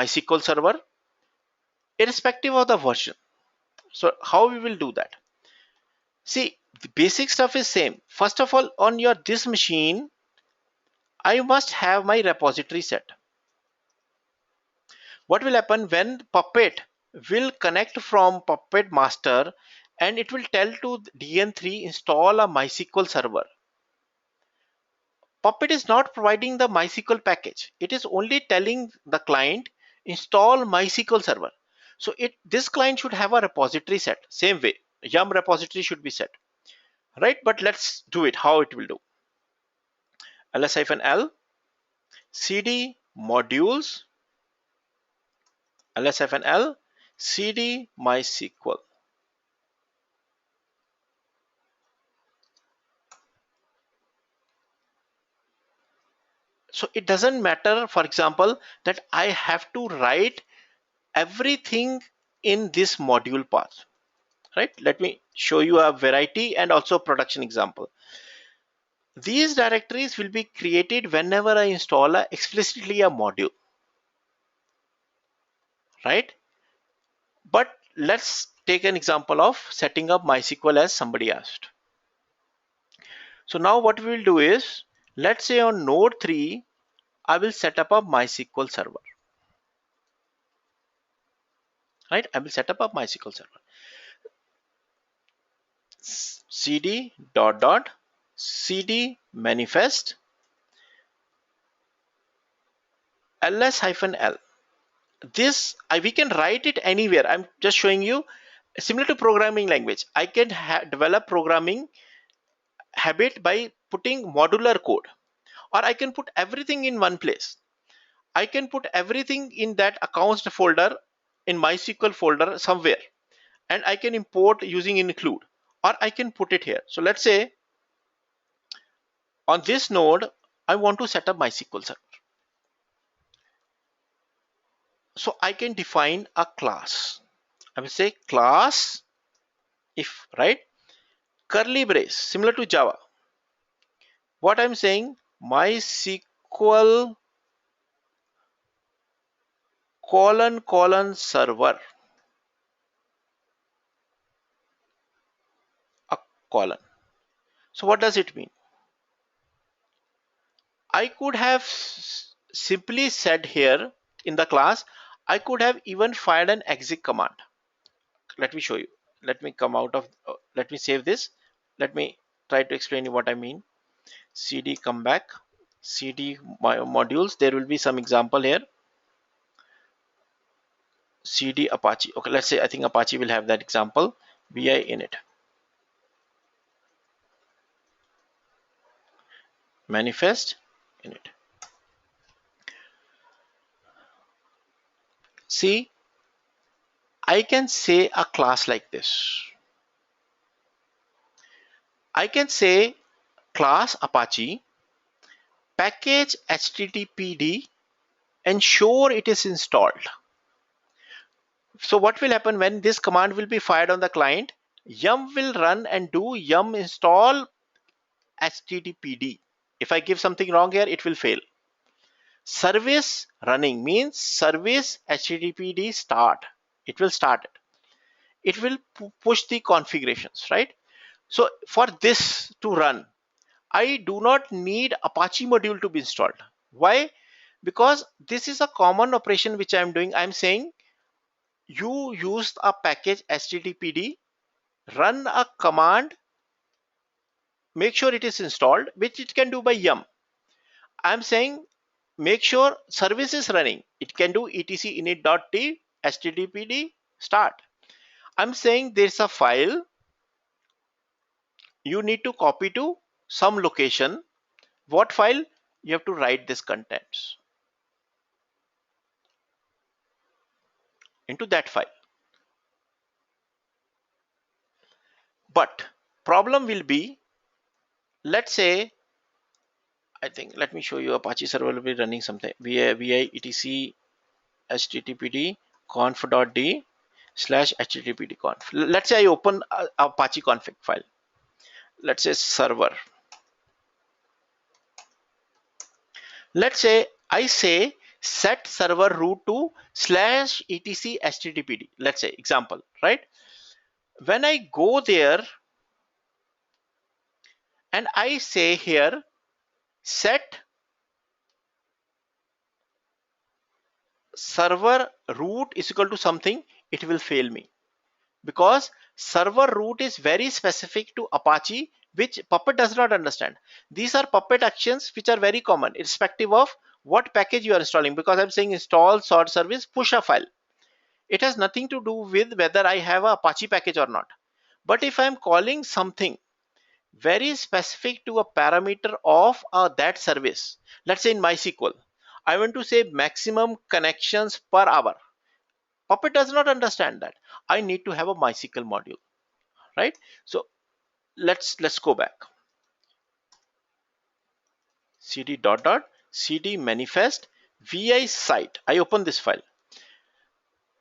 MySQL server irrespective of the version. So how we will do that? See, the basic stuff is same. First of all, on your this machine, I must have my repository set. What will happen when Puppet will connect from Puppet master and it will tell to DN3 install a MySQL server. Puppet is not providing the MySQL package. It is only telling the client install MySQL server. So this client should have a repository set. Same way, yum repository should be set, right? But let's do it. How it will do? ls-l cd modules ls-l cd MySQL. So it doesn't matter, for example, that I have to write everything in this module path, right? Let me show you a variety and also a production example. These directories will be created whenever I install explicitly a module, right? But let's take an example of setting up MySQL as somebody asked. So now what we will do is, let's say on node 3, I will set up a MySQL server, right? I will set up a MySQL server. Cd dot dot cd manifest ls-l. This we can write it anywhere. I'm just showing you, similar to programming language. I can develop programming habit by putting modular code, or I can put everything in one place. I can put everything in that accounts folder, in MySQL folder somewhere, and I can import using include, or I can put it here. So let's say on this node, I want to set up MySQL server. So I can define a class. I will say class if, right? Curly brace, similar to Java. What I'm saying, MySQL server, a colon. So what does it mean? I could have simply said here in the class, I could have even fired an exec command. Let me show you. Let me come out of, let me save this. Let me try to explain you what I mean. Cd come back, cd modules. There will be some example here. Cd Apache. Okay, let's say I think Apache will have that example. Vi init. Manifest init. See, I can say a class like this. I can say class Apache package httpd, ensure it is installed. So what will happen when this command will be fired on the client? Yum will run and do yum install httpd. If I give something wrong here, it will fail. Service running means service httpd start. It will start it. It will push the configurations, right? So for this to run, I do not need Apache module to be installed. Why? Because this is a common operation which I am doing. I'm saying you used a package httpd, run a command, make sure it is installed, which it can do by yum. I'm saying make sure service is running. It can do etc init.t httpd start. I'm saying there's a file you need to copy to some location. What file? You have to write this contents into that file. But problem will be, let's say, I think, let me show you, Apache server will be running something vi etc httpd conf.d slash httpd conf. Let's say I open a Apache config file. Let's say server. Let's say I say set server root to slash etc httpd, let's say example, right? When I go there and I say here set server root is equal to something, it will fail me, because server root is very specific to Apache, which Puppet does not understand. These are Puppet actions which are very common irrespective of what package you are installing, because I'm saying install sort service push a file. It has nothing to do with whether I have a Apache package or not. But if I'm calling something very specific to a parameter of that service, let's say in MySQL, I want to say maximum connections per hour. Puppet does not understand that. I need to have a MySQL module, right? So let's go back. Cd dot dot cd manifest vi site. I open this file.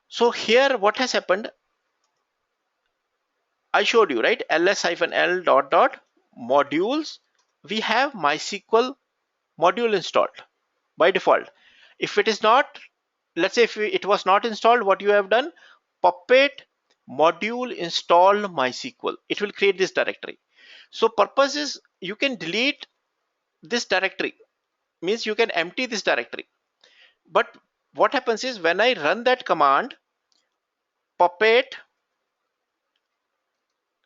So here what has happened, I showed you, right? ls-l dot dot modules. We have MySQL module installed by default. If it is not, let's say if it was not installed, what you have done, puppet module install MySQL, it will create this directory. So purpose is you can delete this directory, means you can empty this directory. But what happens is when I run that command, puppet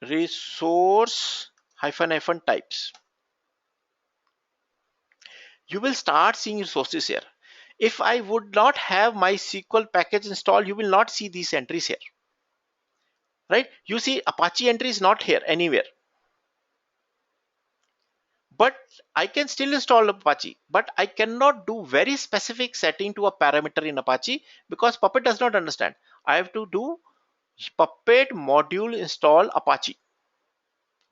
resource hyphen hyphen types, you will start seeing resources here. If I would not have my SQL package installed, you will not see these entries here, right? You see Apache entry is not here anywhere, but I can still install Apache, but I cannot do very specific setting to a parameter in Apache because Puppet does not understand. I have to do Puppet module install Apache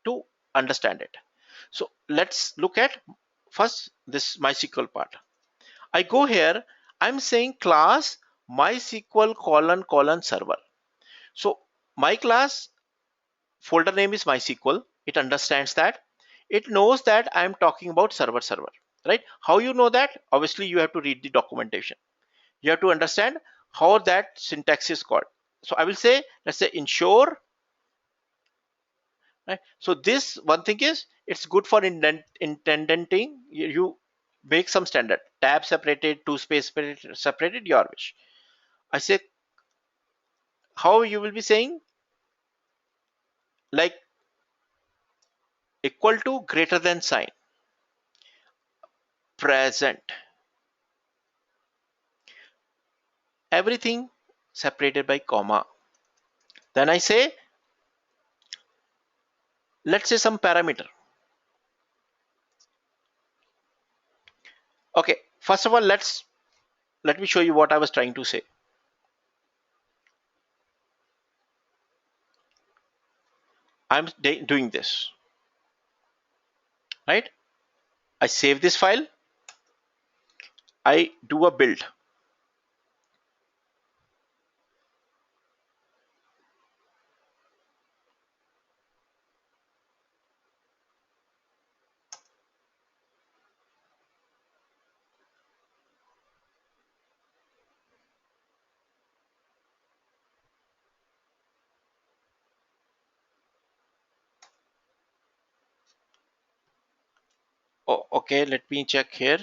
to understand it. So let's look at first this MySQL part. I go here, I'm saying class MySQL colon colon server. So my class folder name is MySQL. It understands that. It knows that I'm talking about server, right? How you know that? Obviously, you have to read the documentation. You have to understand how that syntax is called. So I will say, let's say ensure, right? So this one thing is, it's good for indenting. You make some standard tab separated, two space separated, your wish. I say how you will be saying, like equal to greater than sign, present, everything separated by comma. Then I say, let's say some parameter. Okay, first of all, let me show you what I was trying to say. I'm doing this, right? I save this file. I do a build. Oh, okay, let me check here.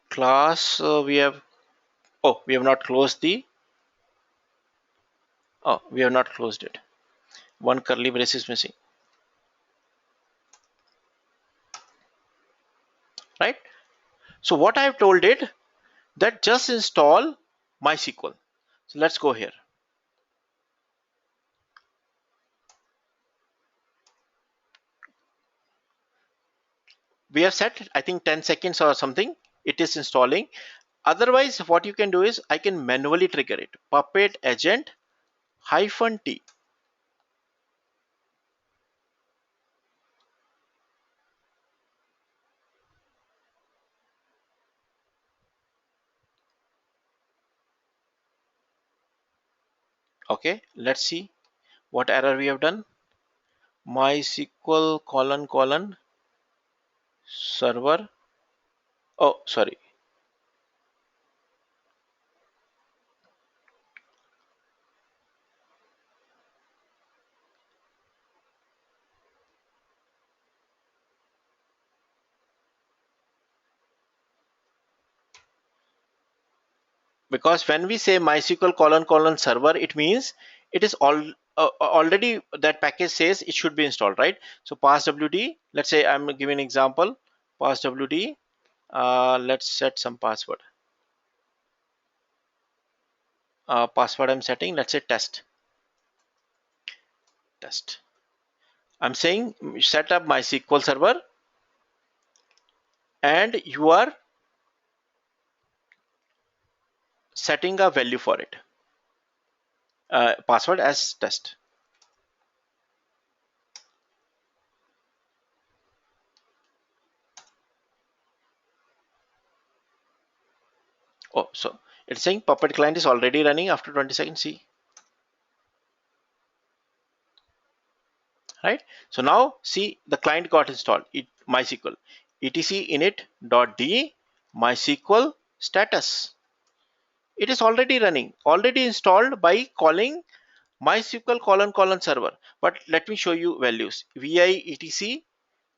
Class, we have not closed we have not closed it. One curly brace is missing, right? So what I have told it, that just install MySQL. So let's go here. We have set, I think 10 seconds or something. It is installing. Otherwise, what you can do is I can manually trigger it. Puppet agent hyphen T. Okay, let's see what error we have done. MySQL colon colon server Oh, sorry. Because when we say MySQL colon server, it means it is already that package says it should be installed, right? So pass wd, let's say I'm giving an example, pass wd, let's set some password. Password I'm setting, let's say test. I'm saying set up MySQL server, and you are setting a value for it, password as test. Oh, so it's saying Puppet client is already running after 20 seconds. See, right? So now see the client got installed. MySQL etc init.d MySQL status. It is already running, already installed by calling MySQL colon server. But let me show you values. Vi etc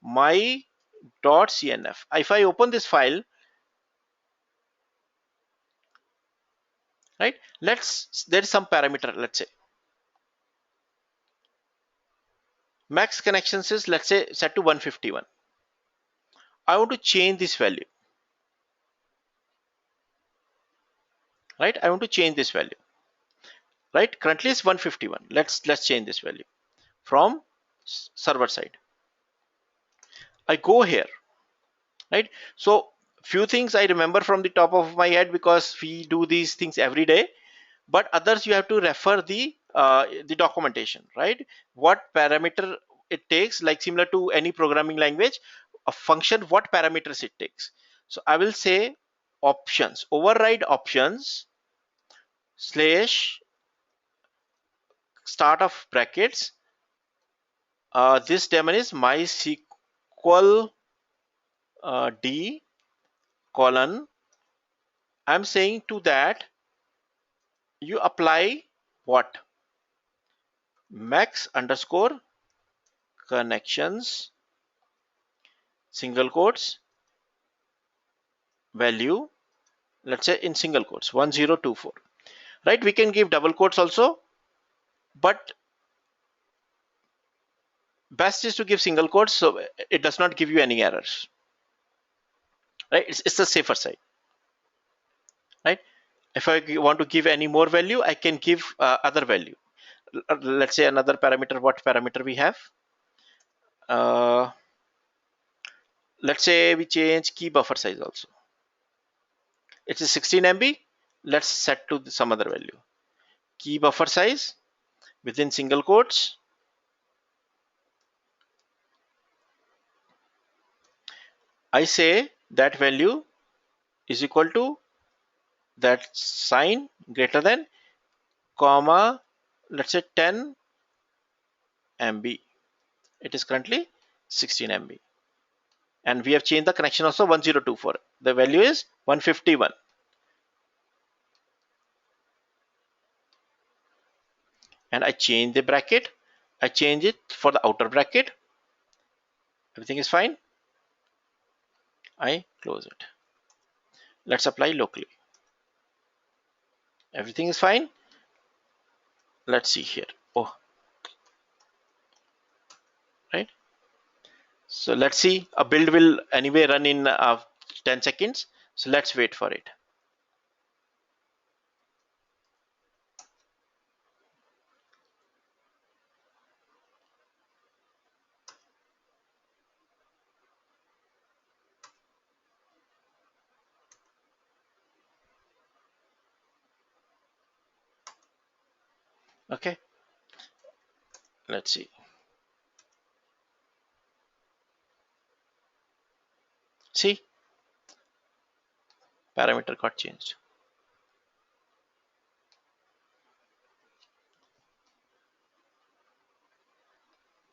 my.cnf. If I open this file, right? There is some parameter. Let's say max connections is, let's say, set to 151. I want to change this value, right? I want to change this value, right? Currently it's 151. Let's change this value from server side. I go here, right? So few things I remember from the top of my head because we do these things every day, but others you have to refer the documentation, right? What parameter it takes, like similar to any programming language, a function, what parameters it takes. So I will say options, override options slash start of brackets. This daemon is MySQL d colon. I'm saying to that you apply what, max underscore connections single quotes value, let's say in single quotes 1024, right? We can give double quotes also, but best is to give single quotes so it does not give you any errors, right? It's the safer side, right? If I want to give any more value, I can give other value. Let's say another parameter. What parameter we have? uh, let's say we change key buffer size also. It's a 16 MB. Let's set to some other value. Key buffer size within single quotes. I say that value is equal to that sign greater than comma, let's say 10 MB. It is currently 16 MB. And we have changed the connection also 1024. The value is 151. And I change the bracket. I change it for the outer bracket. Everything is fine. I close it. Let's apply locally. Everything is fine. Let's see here. Oh, right. So let's see. A build will anyway run in 10 seconds. So let's wait for it. Okay. Let's see. See, parameter got changed.